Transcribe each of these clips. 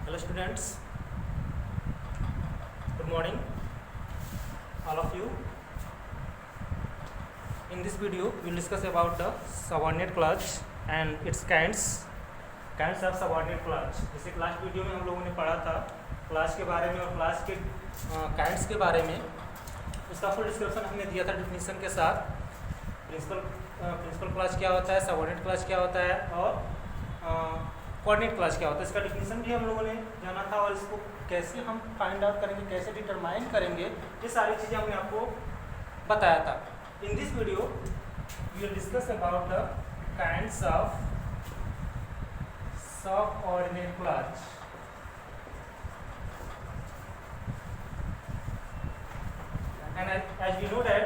Hello students, good morning all of you. In this video we will discuss about the subordinate clause and its kinds of subordinate clause. जैसे last video में हम लोगों ने पढ़ा था class के बारे में और क्लास के काइंड्स के बारे में, उसका फुल डिस्क्रिप्शन हमने दिया था डिफिनीशन के साथ। प्रिंसिपल क्लास क्या होता है, सबऑर्डिनेट क्लास क्या होता है और कोऑर्डिनेट क्लास क्या होता है, इसका डिफिनीशन भी हम लोगों ने जाना था और इसको कैसे हम फाइंड आउट करेंगे, कैसे डिटरमाइन करेंगे, ये सारी चीज़ें हमने आपको बताया था। In this video we will discuss about the kinds of subordinate class. And as we know that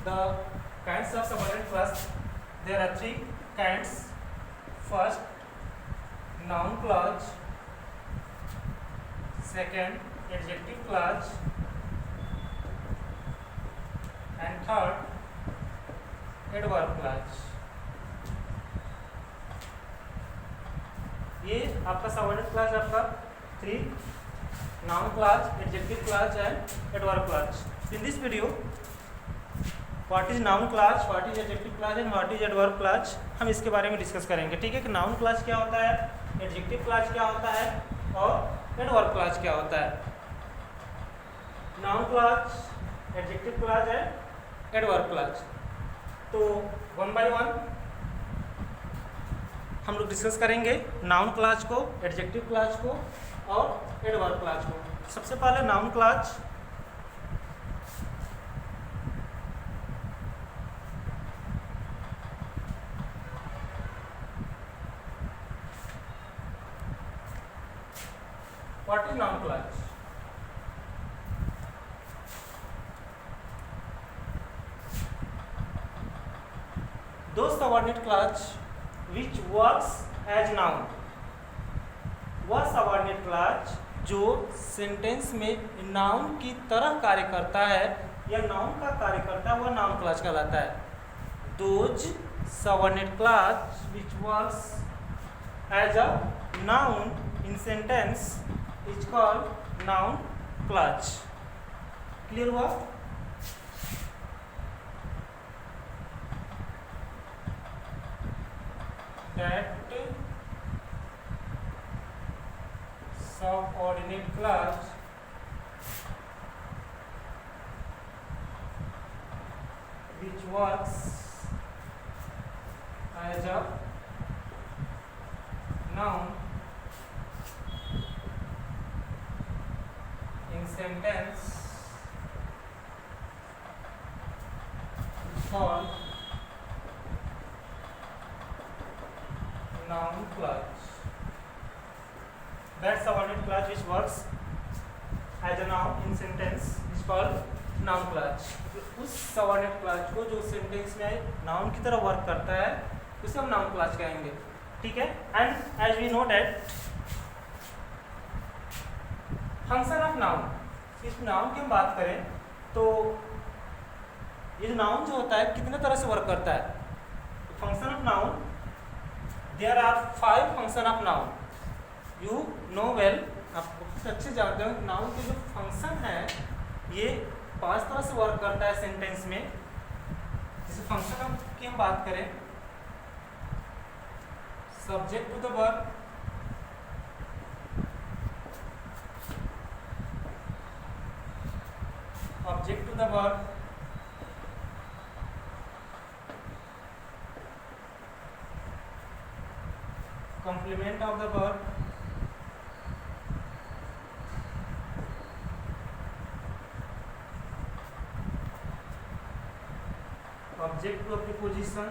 the kinds of subordinate clause, there are three kinds. First, noun clause. Second, adjective clause. And third, adverb clause. ये आपका subordinate class आपका three, noun clause, adjective clause and adverb clause. In this video, what is noun clause, what is adjective clause and what is adverb clause, हम इसके बारे में discuss करेंगे। ठीक है कि noun clause क्या होता है, adjective clause क्या होता है और adverb clause क्या होता है। noun clause, adjective clause and adverb clause, तो वन बाय वन हम लोग डिस्कस करेंगे नाउन क्लास को, एडजेक्टिव क्लास को और एडवर्ब क्लास को। सबसे पहले noun class. What is noun class? Those subordinate clause which works as noun, वह सबऑर्डिनेट क्लास जो सेंटेंस में नाउन की तरह कार्य करता है या नाउन का कार्य करता है, वह नाउन क्लास कहलाता है। Those subordinate clause which works as a noun in sentence is called noun clause. Clear हुआ? That subordinate clause which works as a noun in sentence is called noun clause. That subordinate clause which works as a noun in sentence is called noun clause. उस subordinate clause को जो sentence में noun की तरह work करता है उसे हम नाउन क्लास कहेंगे। ठीक है। And as we know that function of noun, इस नाउन की हम बात करें तो ये जो नाउन जो होता है कितने तरह से वर्क करता है। Function of noun, there are 5 function of noun. You know well, आप बहुत अच्छे जानते हो नाउन के जो फंक्शन है ये 5 तरह से वर्क करता है सेंटेंस में। जैसे फंक्शन की हम बात करें, subject to the verb, object to the verb, complement of the verb, object to a preposition,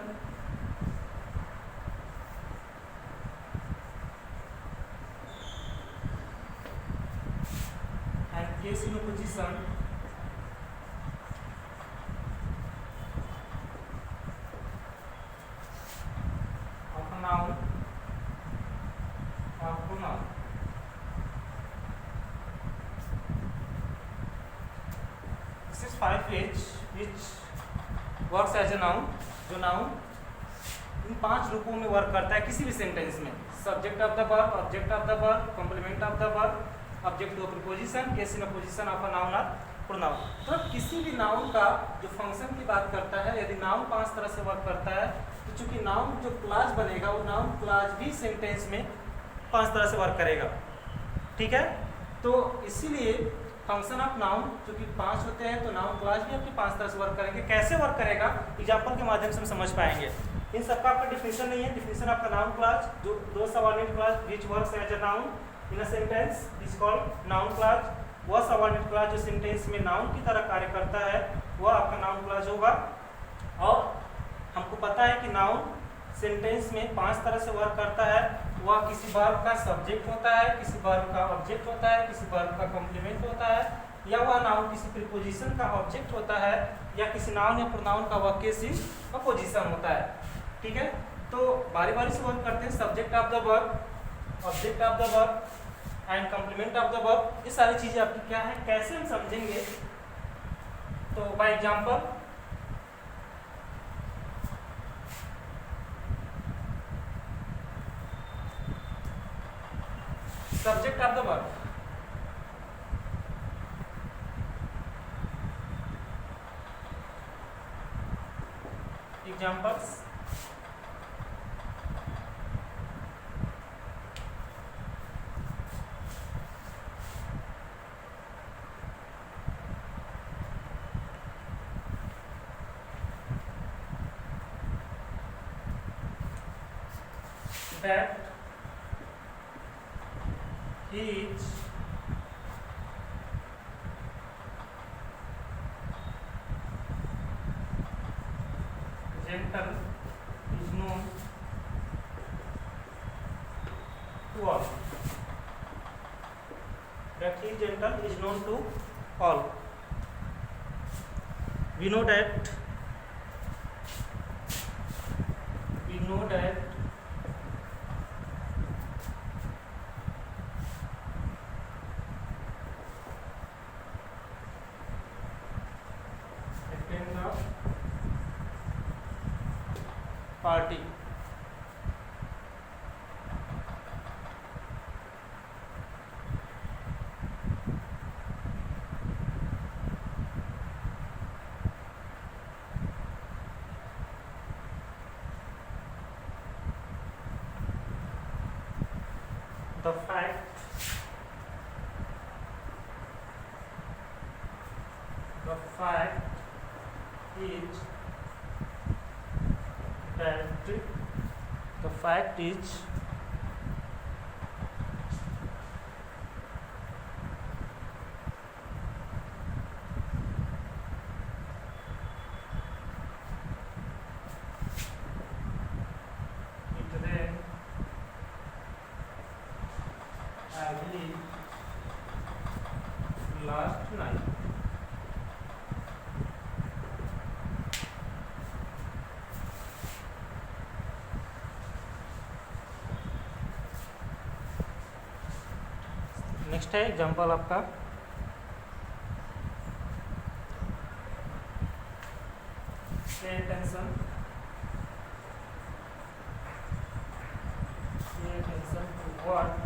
and case in a position, of a noun or pronoun. This is 5 ways which works as a noun, जो noun इन 5 रूपों में work करता है किसी भी sentence में। Subject of the verb, object of the verb, complement of the verb, object to preposition, case in position of a noun और प्रोनाउन। तो किसी भी नाउन का जो फंक्शन की बात करता है, यदि नाउन 5 तरह से वर्क करता है, तो चूंकि नाउन जो क्लास बनेगा वो नाउन क्लास भी सेंटेंस में 5 तरह से वर्क करेगा। ठीक है, तो इसीलिए फंक्शन ऑफ नाउन चूंकि 5 होते हैं, तो नाउन क्लास भी आपके 5 तरह से वर्क करेंगे। कैसे वर्क करेगा, एग्जाम्पल के माध्यम से हम समझ पाएंगे। इन सबका आपका डिफिनेशन नहीं है। डिफिनेशन आपका नाउन क्लास, जो 2 subordinate class which works as a noun in a sentence is called noun class. वह सबऑर्डिनेट क्लास जो सेंटेंस में नाउन की तरह कार्य करता है वह आपका नाउन क्लास होगा। और हमको पता है कि नाउन सेंटेंस में 5 तरह से वर्क करता है। वह किसी वर्ब का सब्जेक्ट होता है, किसी वर्ब का ऑब्जेक्ट होता है, किसी वर्ब का कॉम्प्लीमेंट होता है, या वह नाउन किसी प्रीपोजिशन का ऑब्जेक्ट होता है, या किसी नाउन या प्रोनाउन का वह केस इन अपोजिशन होता है। ठीक है, तो बारी बारी से वर्क करते हैं। Subject of the verb, object of the verb and complement of the verb. ये सारी चीजें आपकी क्या है, कैसे हम समझेंगे। तो by example subject of the verb, examples that he is gentle is known to all. That he is gentle is known to all. We know that party the fact is that the fact is it rained heavily last night. Next है example आपका pay attention to word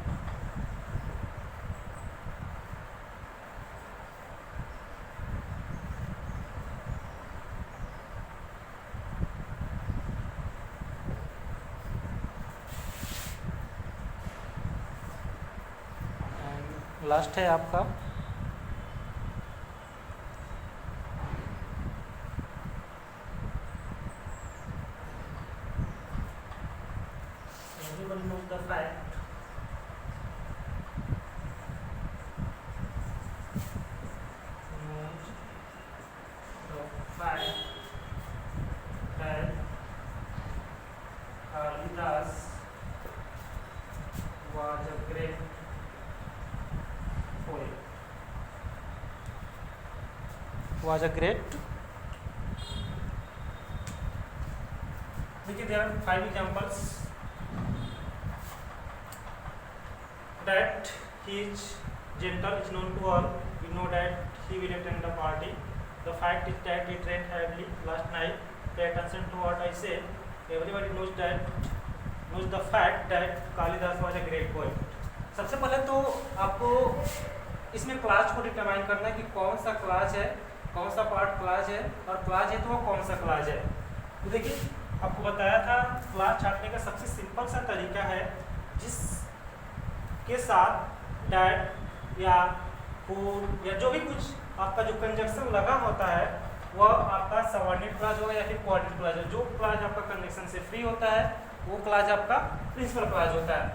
last है आपका everyone knows the fact that Kalidas was a great was a great. देखिए there are 5 examples that he is gentle is known to all. We know that he will attend the party. The fact is that it rained heavily last night. Pay attention to what I say. everybody knows the fact that Kalidas was a great poet. सबसे पहले तो आपको इसमें class को determine करना है कि कौन सा क्लास है, कौन सा पार्ट क्लास है, और क्लास है तो वो कौन सा क्लास है। तो देखिए आपको बताया था क्लास छाटने का सबसे सिंपल सा तरीका है जिस के साथ डैट या फूड या जो भी कुछ आपका जो कंजक्शन लगा होता है वह आपका सबऑर्डिनेट क्लास होगा या फिर कोऑर्डिनेट क्लास होगा। जो क्लास आपका कंजक्शन से फ्री होता है वो क्लास आपका प्रिंसिपल क्लास होता है।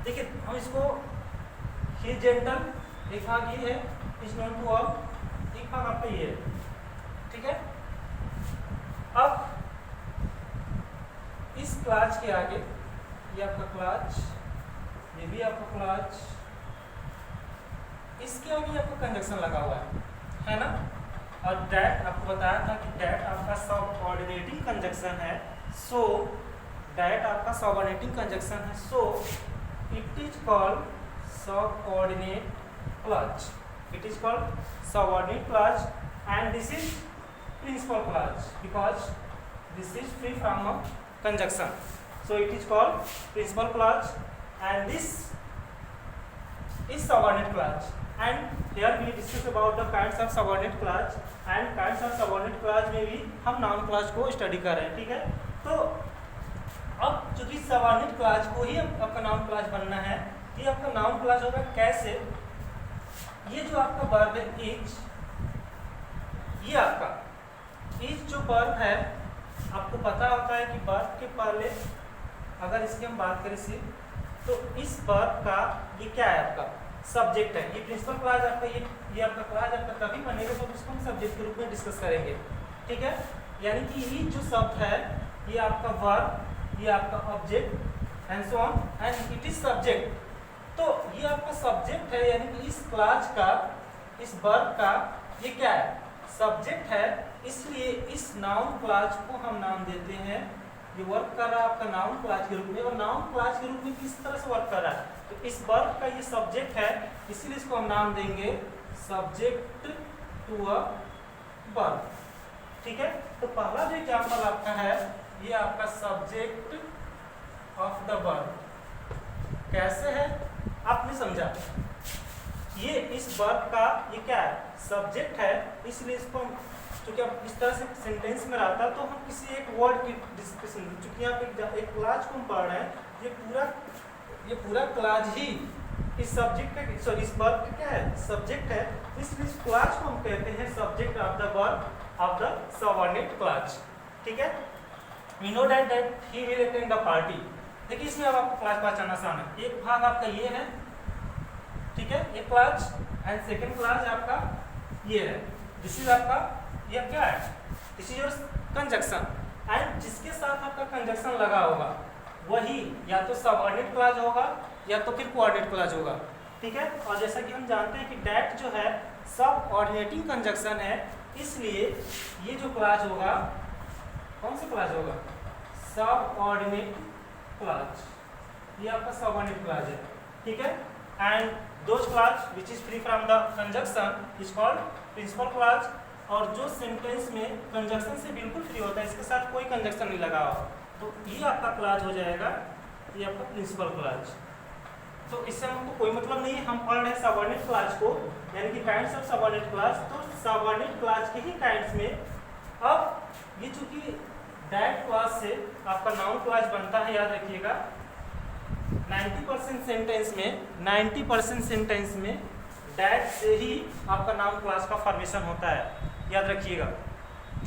देखिए हम इसको हिजेंटल एक भाग ये है इज नोन टू ऑल, एक भाग आपका ये है, ठीक है। अब इस क्लास के आगे ये आपका क्लास, ये भी आपका क्लास, इसके आगे आपका कंजक्शन लगा हुआ है ना। और डैट आपको बताया था कि डैट आपका सबऑर्डिनेटिंग कंजक्शन है, सो डैट आपका सबऑर्डिनेटिंग कंजक्शन है, so it is called subordinate clause, it is called subordinate clause and this is principal clause because this is free from a conjunction, so it is called principal clutch and this is subordinate clutch, and here we discuss about the kinds of subordinate clutch and kinds of subordinate clutch में भी हम noun clutch को study कर रहे हैं, ठीक है। तो अब चूंकि सबऑर्डिनेट क्लच को ही आपका नाउन क्लच बनना है, ये आपका नाउन क्लच होगा कैसे, ये जो आपका वर्ब है इज, ये आपका इज जो वर्ब है आपको पता होता है कि वर्ब के पहले अगर इसकी हम बात करें सिर्फ तो इस वर्ब का ये क्या है आपका सब्जेक्ट है। ये प्रिंसिपल क्लास आपका ये आपका क्लास आपका तभी बनेगा तो इसको हम सब्जेक्ट के रूप में डिस्कस करेंगे, ठीक है। यानी कि ये जो शब्द है ये आपका वर्ब, ये आपका object and so on and it is subject. तो ये आपका सब्जेक्ट है यानी कि इस क्लास का, इस वर्ब का ये क्या है सब्जेक्ट है, इसलिए इस नाउन क्लास को हम नाम देते हैं, ये वर्क कर रहा है आपका नाउन क्लास के रूप में, और नाउन क्लास के रूप में किस तरह से वर्क कर रहा है तो इस वर्क का ये सब्जेक्ट है, इसलिए इसको हम नाम देंगे सब्जेक्ट टू अ वर्ब, ठीक है। तो पहला जो एग्जाम्पल आपका है ये आपका सब्जेक्ट ऑफ द वर्ब कैसे है आपने समझा, ये इस वर्ब का ये क्या है सब्जेक्ट है, इसलिए इसको चूंकि अब इस तरह से सेंटेंस में रहता तो हम किसी एक वर्ड की डिस्कशन, चूंकि यहाँ पे एक क्लास को हम पढ़ रहे हैं, ये पूरा क्लास ही इस सब्जेक्ट का, सॉरी इस वर्ब का क्या है सब्जेक्ट है, इसलिए इस क्लास को हम कहते हैं subject of the verb of the subordinate class, ठीक है। We know that he will attend the party. देखिए इसमें अब आपको क्लास पहचानना आसान है, एक भाग आपका ये है, ठीक है, एक क्लास एंड सेकेंड क्लास आपका ये है, दिस इज आपका ये क्या है this is your conjunction, and जिसके साथ आपका कंजक्शन लगा होगा वही या तो सबऑर्डिनेट क्लच होगा या तो फिर कोऑर्डिनेट क्लच होगा, ठीक है। और जैसा कि हम जानते हैं कि डैट जो है सबऑर्डिनेटिंग कंजक्शन है, इसलिए ये जो क्लच होगा कौन सा क्लच होगा सबऑर्डिनेट क्लच, ये आपका सबऑर्डिनेट क्लच है, ठीक है। And those clause which is free from the conjunction is called principal clause, और जो सेंटेंस में कंजक्शन से बिल्कुल फ्री होता है, इसके साथ कोई कंजक्शन नहीं लगा हो तो ये आपका क्लास हो जाएगा, ये आपका प्रिंसिपल क्लास। तो इससे हमको कोई मतलब नहीं है, हम पढ़ रहे हैं सबऑर्डिनेट क्लास को यानी कि काइंड्स ऑफ सबऑर्डिनेट क्लास, तो सबऑर्डिनेट क्लास के ही काइंड्स में अब ये चूंकि डैट क्लास से आपका नाउन क्लास बनता है, याद रखिएगा 90% सेंटेंस में डैट से ही आपका नाउन क्लास का फॉर्मेशन होता है, याद रखिएगा।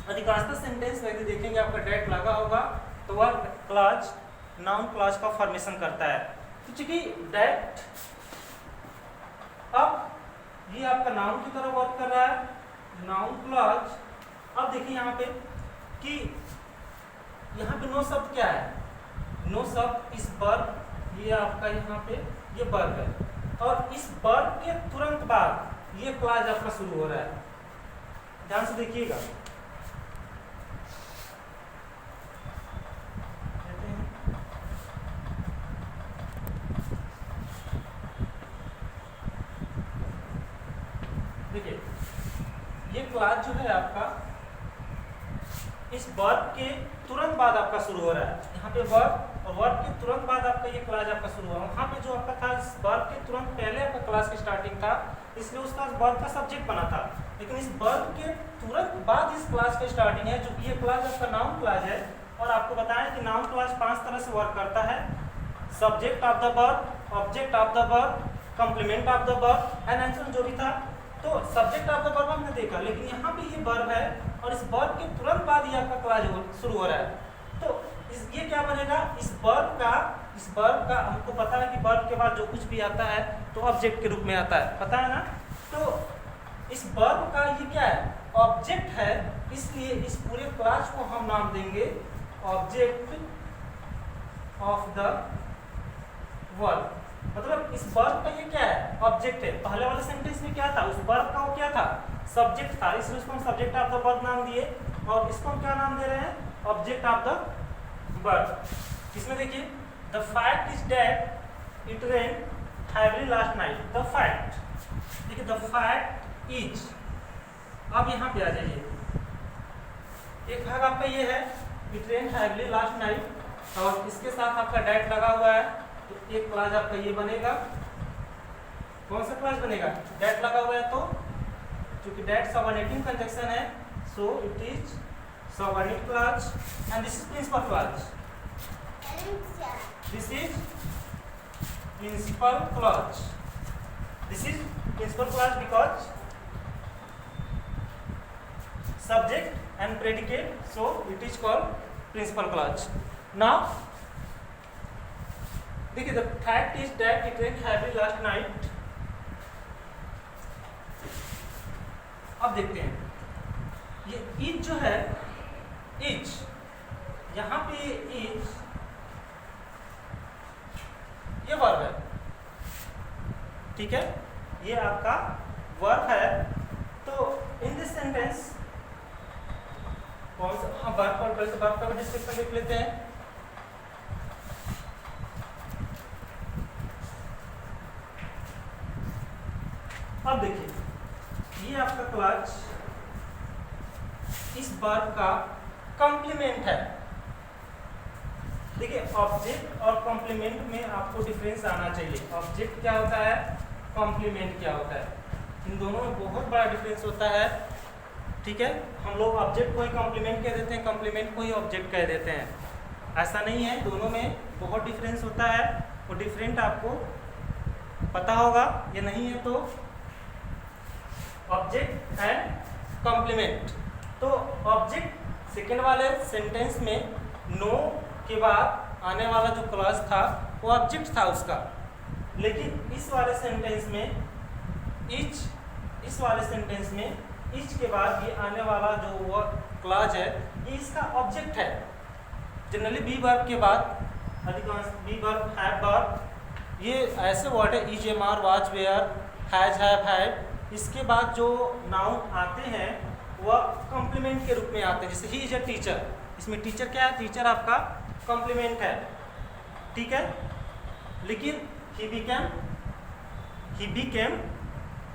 अधिकांशतः सेंटेंस में यदि देखेंगे आपका डैट लगा होगा तो वह क्लास नाउन क्लास का फॉर्मेशन करता है। तो चूंकि डैट अब ये आपका नाउन की तरह वर्क कर रहा है, नाउन क्लास। अब देखिए यहाँ पे कि यहाँ पे नो शब्द क्या है, नो शब्द इस वर्ब, ये आपका यहाँ पे ये वर्ब है और इस वर्ब के तुरंत बाद ये क्लास आपका शुरू हो रहा है, ध्यान से देखिएगा। देखिए ये क्लास जो है आपका इस वर्ब के तुरंत बाद आपका शुरू हो रहा है। यहाँ पे वर्ब और वर्ब के तुरंत बाद आपका ये क्लास आपका शुरू हुआ। वहाँ पे जो आपका था इस वर्ब के तुरंत पहले आपका क्लास की स्टार्टिंग था, इसलिए उसका वर्ब का सब्जेक्ट बना था। लेकिन इस वर्ब के तुरंत बाद इस क्लास की स्टार्टिंग है, जो कि ये क्लास आपका नाउन क्लास है। और आपको बताएं कि नाउन क्लास 5 तरह से वर्क करता है: subject of the verb, object of the verb, complement of the verb and answer जो भी था। तो सब्जेक्ट ऑफ द वर्ब हमने देखा, लेकिन यहाँ पे ये वर्ब है और इस वर्ब के तुरंत बाद ये आपका क्लास शुरू हो रहा है। तो ये क्या बनेगा? इस वर्ब का हमको पता है कि वर्ब के बाद जो कुछ भी आता है तो ऑब्जेक्ट के रूप में आता है, पता है ना। तो इस वर्ब का ये क्या है? ऑब्जेक्ट है, इसलिए इस पूरे क्लास को हम नाम देंगे ऑब्जेक्ट ऑफ द वर्ब। मतलब इस वर्ब का ये क्या है? ऑब्जेक्ट है। पहले वाले सेंटेंस में क्या था? उस वर्ब का वो क्या था? सब्जेक्ट था, इसलिए उसको हम सब्जेक्ट ऑफ द वर्ब नाम दिए। और इसको हम क्या नाम दे रहे हैं? Object of the verb. इसमें देखिए, the fact is that it rain heavily last night. The fact, देखिए द फैक्ट इज, अब यहाँ पे आ जाइए, एक भाग आपका ये है it rain heavily last night, और इसके साथ आपका डैट लगा हुआ है, तो एक क्लास आपका ये बनेगा। कौन सा क्लास बनेगा? डैट लगा हुआ है, तो क्योंकि डैट सबऑर्डिनेटिंग कंजक्शन है, so it is subordinate class and this is principal class. This is principal class. This is principal class because subject and predicate, so it is called principal clause. Now देखिए, the fact is that it rained heavily last night। अब देखते हैं, ये is जो है, is यहाँ पे is ये वर्ब है, ठीक है, ये आपका वर्ब है। तो इन दिस सेंटेंस कौन सा? हाँ, वर्ब और पहले से वर्ब का भी डिस्क्रिप्शन लिख लेते हैं। अब देखिए, ये आपका क्लास इस वर्ब का कॉम्प्लीमेंट है। देखिए, ऑब्जेक्ट और कॉम्प्लीमेंट में आपको डिफरेंस आना चाहिए। ऑब्जेक्ट क्या होता है, कॉम्प्लीमेंट क्या होता है, इन दोनों में बहुत बड़ा डिफरेंस होता है, ठीक है। हम लोग ऑब्जेक्ट को ही कॉम्प्लीमेंट कह देते हैं, कॉम्प्लीमेंट को ही ऑब्जेक्ट कह देते हैं। ऐसा नहीं है, दोनों में बहुत डिफरेंस होता है। वो डिफरेंट आपको पता होगा, ये नहीं है तो ऑब्जेक्ट एंड कॉम्प्लीमेंट। तो ऑब्जेक्ट सेकेंड वाले सेंटेंस में नो के बाद आने वाला जो क्लॉज था वो ऑब्जेक्ट था उसका, लेकिन इस वाले सेंटेंस में इस वाले सेंटेंस में इच के बाद ये आने वाला जो वो क्लॉज है ये इसका ऑब्जेक्ट है। जनरली बी वर्ब के बाद अधिकांश बी वर्ब, हैव वर्ब, ये ऐसे वर्ड है is, am are, was, were, has, have, had, इसके बाद जो नाउन आते हैं वह कॉम्प्लीमेंट के रूप में आते हैं। जैसे ही इज अ टीचर, इसमें टीचर क्या है? टीचर आपका कॉम्प्लीमेंट है, ठीक है। लेकिन ही बिकेम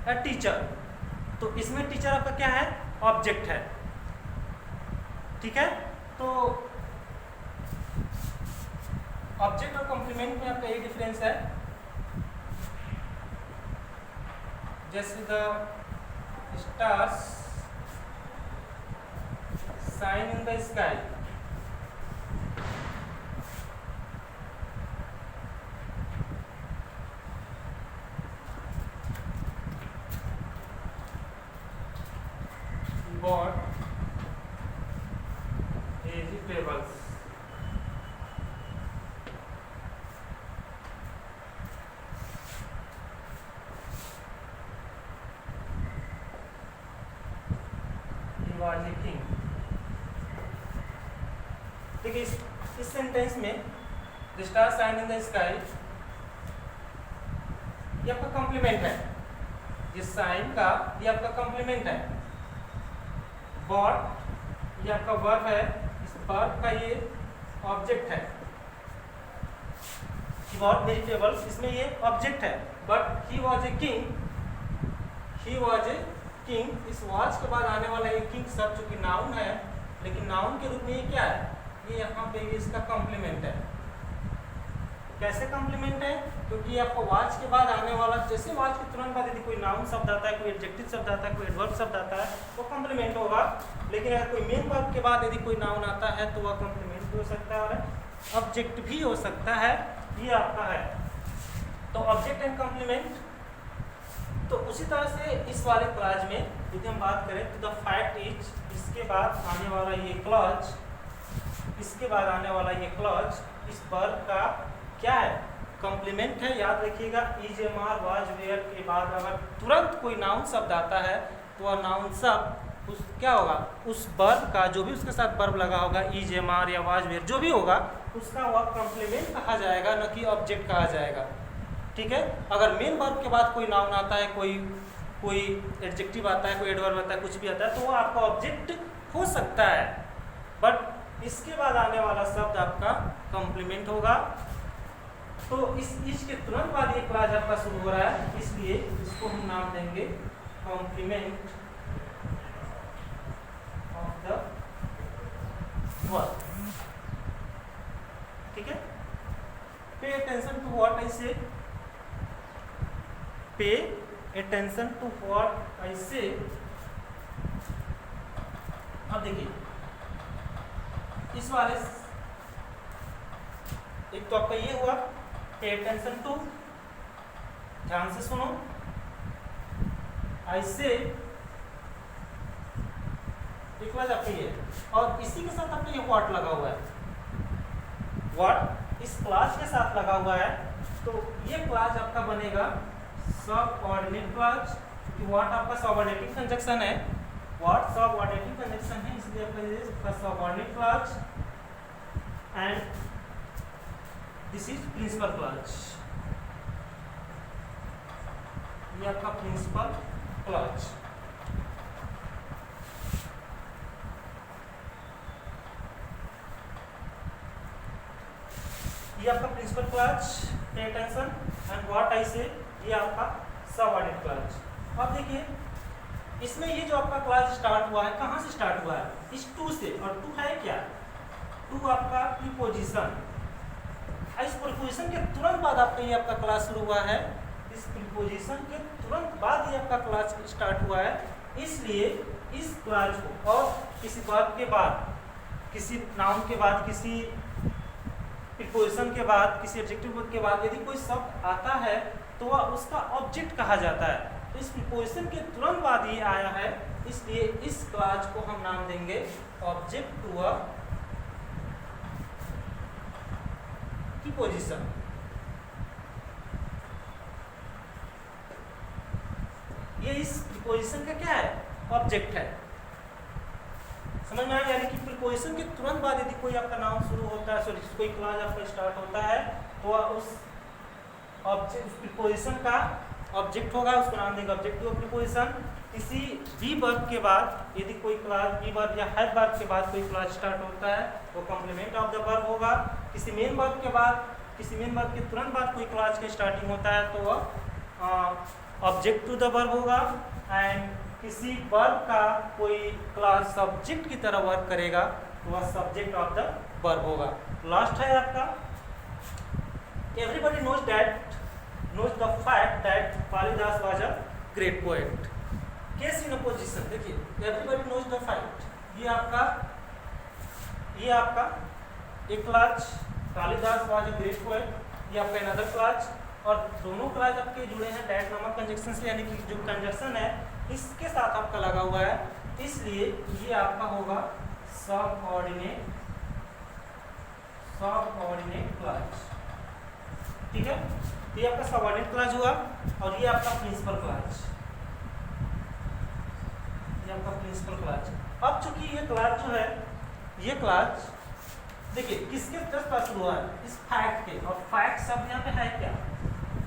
अ टीचर, तो इसमें टीचर आपका क्या है? ऑब्जेक्ट है, ठीक है। तो ऑब्जेक्ट और कॉम्प्लीमेंट में आपका ये डिफरेंस है। जैसे the stars shine in the sky, bought vegetables, he was a king। देखिए, इस सेंटेंस में the star shine in the sky ये आपका कॉम्प्लीमेंट है, जिस साइन का ये आपका कॉम्प्लीमेंट है। बॉट ये आपका वर्ब है, इस वर्ब का ये ऑब्जेक्ट है। बॉट वेजिटेबल्स, इसमें ये ऑब्जेक्ट है। But he was a king, he was a king, इस वॉज के बाद आने वाला ये किंग शब्द चूंकि नाउन है लेकिन नाउन के रूप में ये क्या है, ये यहाँ पे इसका कॉम्प्लीमेंट है। कैसे कॉम्प्लीमेंट है, क्योंकि आपको वाच के बाद आने वाला, जैसे वाच के तुरंत बाद यदि कोई नाउन शब्द आता है, कोई एडजेक्टिव शब्द आता है, कोई एडवर्ब शब्द आता है, वो कॉम्प्लीमेंट होगा। लेकिन अगर कोई मेन वर्ब के बाद यदि कोई नाउन आता है तो वह कॉम्प्लीमेंट भी हो सकता है और ऑब्जेक्ट भी हो सकता है। ये आपका है तो ऑब्जेक्ट एंड कॉम्प्लीमेंट। तो उसी तरह से इस वाले क्लॉज में यदि हम बात करें तो द फैक्ट इज, इसके बाद आने वाला ये क्लॉज, इसके बाद आने वाला ये क्लॉज इस वर्ब का क्या है, कॉम्प्लीमेंट है। याद रखिएगा is, am, are, was, were के बाद अगर तुरंत कोई नाउन शब्द आता है तो वह नाउन शब्द उस क्या होगा, उस वर्ब का जो भी उसके साथ वर्ब लगा होगा, इज, एम, आर या वाज, वेयर जो भी होगा, उसका वह कॉम्प्लीमेंट कहा जाएगा, न कि ऑब्जेक्ट कहा जाएगा। ठीक है, अगर मेन वर्ब के बाद कोई नाउन आता है, कोई एडजेक्टिव आता है, कोई एडवर्ब आता है, कुछ भी आता है, तो वो आपका ऑब्जेक्ट हो सकता है, बट इसके बाद आने वाला शब्द आपका कॉम्प्लीमेंट होगा। तो इस के तुरंत बाद ये क्लॉज आपका शुरू हो रहा है, इसलिए इसको हम नाम देंगे कॉम्प्लीमेंट ऑफ द वर्ब। ठीक है, pay attention to what I से, pay attention to what I से। अब देखिए इस वाले, एक तो आपका ये हुआ पे अटेंशन टू, ध्यान से सुनो, आई से एक बार आपका ये, और इसी के साथ आपका ये व्हाट लगा हुआ है, व्हाट इस क्लॉज के साथ लगा हुआ है, तो ये क्लॉज आपका बनेगा सबऑर्डिनेट क्लॉज, क्योंकि व्हाट आपका सबऑर्डिनेटिंग कंजक्शन है, व्हाट सबऑर्डिनेटिंग कंजक्शन है, इसलिए आपका subordinate clause and this is principal clause. ये आपका प्रिंसिपल क्लॉज। ये आपका principal clause, pay attention and what I say, ये आपका सबऑर्डिनेट क्लॉज। अब देखिए इसमें ये जो आपका क्लॉज स्टार्ट हुआ है, कहाँ से स्टार्ट हुआ है, इस टू से, और टू है क्या, टू आपका प्रीपोजिशन। इस प्रीपोजिशन के तुरंत बाद आपका ये आपका क्लास शुरू हुआ है, इस प्रीपोजिशन के तुरंत बाद ये आपका क्लास स्टार्ट हुआ है, इसलिए इस क्लास को, और किसी वर्ब के बाद, किसी नाउन के बाद, किसी प्रीपोजिशन के बाद, किसी एडजेक्टिव के बाद यदि कोई शब्द आता है तो वह उसका ऑब्जेक्ट कहा जाता है। तो इस प्रीपोजिशन के तुरंत बाद ये आया है, इसलिए इस क्लास को हम नाम देंगे ऑब्जेक्ट टू अ प्रीपोजिशन। ये इस प्रीपोजिशन का क्या है, ऑब्जेक्ट है। समझ में आ गया, यानी कि प्रीपोजिशन के तुरंत बाद यदि कोई आपका नाउन शुरू होता है, सॉरी कोई क्लॉज आपका स्टार्ट होता है, तो उस ऑब्जेक्ट प्रीपोजिशन का ऑब्जेक्ट होगा, उसको नाम देंगे ऑब्जेक्ट टू प्रीपोजिशन। किसी भी वर्ब के बाद यदि कोई क्लॉज, बी वर्ब या हेड वर्ब के बाद कोई क्लॉज स्टार्ट होता है, वो कॉम्प्लीमेंट ऑफ द वर्ब होगा। किसी मेन वर्ब के बाद, किसी मेन वर्ब के तुरंत बाद कोई क्लॉज का स्टार्टिंग होता है तो वह ऑब्जेक्ट टू द वर्ब होगा। एंड किसी वर्ब का कोई क्लॉज सब्जेक्ट की तरह वर्क करेगा तो वह सब्जेक्ट ऑफ द वर्ब होगा। लास्ट है आपका, everybody knows the fact that Kalidas was a great poet. Case in apposition, देखिए एवरीबडी नोज द फैक्ट, ये आपका एक क्लॉज, Kalidas was a great poet, ये आपका अनदर क्लॉज, और दोनों क्लॉज आपके जुड़े हैं डैट नामक कंजक्शन से, यानी कि जो कंजक्शन है इसके साथ आपका लगा हुआ है, इसलिए ये आपका होगा सबऑर्डिनेट क्लॉज। ठीक है, ये आपका सबऑर्डिनेट क्लॉज हुआ, और ये आपका प्रिंसिपल क्लॉज, ये आपका प्रिंसिपल क्लॉज। अब चूंकि ये क्लॉज जो है, ये क्लॉज देखिए किसके जस्ट पास शुरू हुआ है, इस फैक्ट के, और फैक्ट शब्द यहाँ पे है क्या,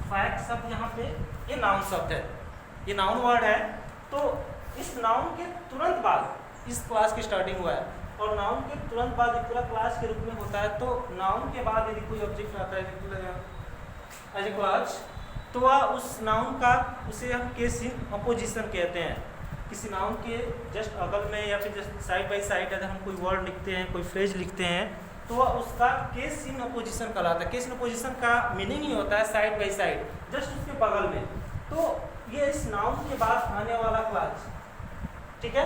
फैक्ट शब्द यहाँ पे ये नाउन शब्द है, ये नाउन वर्ड है। तो इस नाउन के तुरंत बाद इस क्लास की स्टार्टिंग हुआ है, और नाउन के तुरंत बाद पूरा क्लास के रूप में होता है। तो नाउन के बाद यदि कोई ऑब्जेक्ट आता है एज ए क्लास, तो वह उस नाउन का, उसे हम केस इन अपोजिशन कहते हैं। किसी नाउन के जस्ट अगल में या फिर जस्ट साइड बाई साइड अगर हम कोई वर्ड लिखते हैं, कोई फ्रेज लिखते हैं, तो उसका केस इन अपोजिशन कहलाता है। केस इन अपोजिशन का मीनिंग ही होता है साइड बाई साइड, जस्ट उसके बगल में। तो ये इस नाउन के बाद आने वाला क्लच, ठीक है,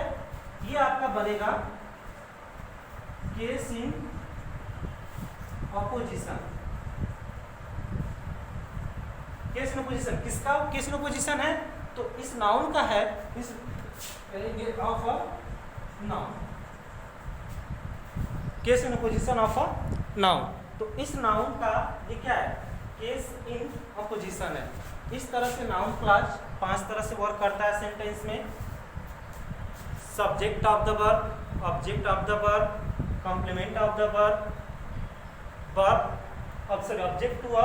ये आपका बनेगा case in opposition. Case in opposition किसका केस इन अपोजिशन है? तो इस नाउन का है, इस of a noun, case in apposition of a noun. तो इस नाउन का ये क्या है? केस इन अपोजिशन है। इस तरह से नाउन क्लच 5 तरह से वर्क करता है सेंटेंस में। Subject of the verb, object of the verb, complement of the verb, verb object to a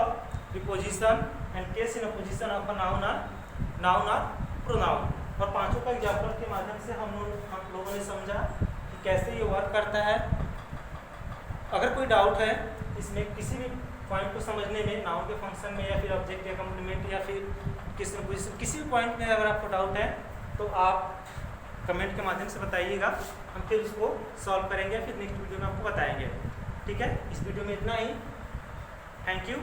preposition and case in apposition of a noun और प्रोनाउन। और पांचों का एग्जाम्पल के माध्यम से हम लोगों ने समझा कि कैसे ये वर्क करता है। अगर कोई डाउट है इसमें किसी भी पॉइंट को समझने में, नाउन के फंक्शन में या फिर ऑब्जेक्ट या कॉम्प्लीमेंट या फिर किसी पोजीशन, किसी भी पॉइंट में अगर आपको डाउट है तो आप कमेंट के माध्यम से बताइएगा, हम फिर उसको सॉल्व करेंगे, फिर नेक्स्ट वीडियो में आपको बताएंगे। ठीक है, इस वीडियो में इतना ही। Thank you.